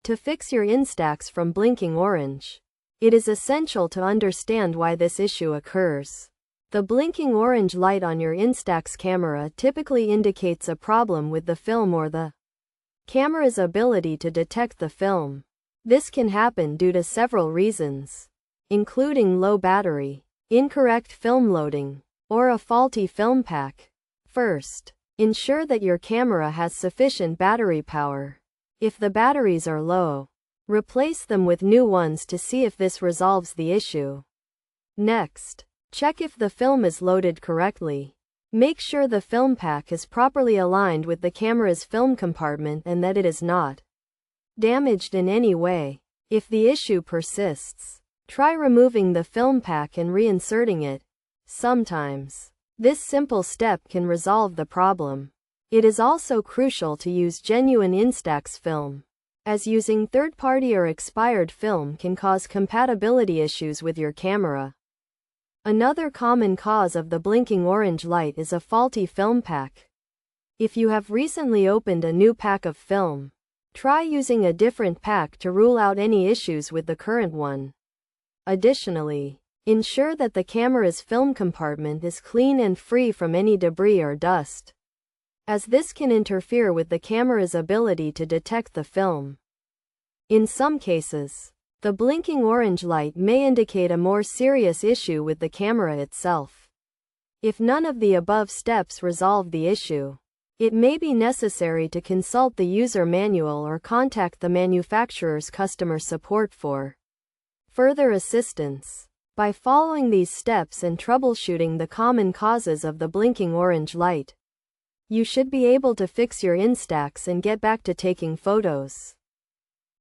To fix your Instax from blinking orange, it is essential to understand why this issue occurs. The blinking orange light on your Instax camera typically indicates a problem with the film or the camera's ability to detect the film. This can happen due to several reasons, including low battery, incorrect film loading, or a faulty film pack. First, ensure that your camera has sufficient battery power. If the batteries are low, replace them with new ones to see if this resolves the issue. Next, check if the film is loaded correctly. Make sure the film pack is properly aligned with the camera's film compartment and that it is not damaged in any way. If the issue persists, try removing the film pack and reinserting it. Sometimes, this simple step can resolve the problem. It is also crucial to use genuine Instax film, as using third-party or expired film can cause compatibility issues with your camera. Another common cause of the blinking orange light is a faulty film pack. If you have recently opened a new pack of film, try using a different pack to rule out any issues with the current one. Additionally, ensure that the camera's film compartment is clean and free from any debris or dust, as this can interfere with the camera's ability to detect the film. In some cases, the blinking orange light may indicate a more serious issue with the camera itself. If none of the above steps resolve the issue, it may be necessary to consult the user manual or contact the manufacturer's customer support for further assistance. By following these steps and troubleshooting the common causes of the blinking orange light, you should be able to fix your Instax and get back to taking photos.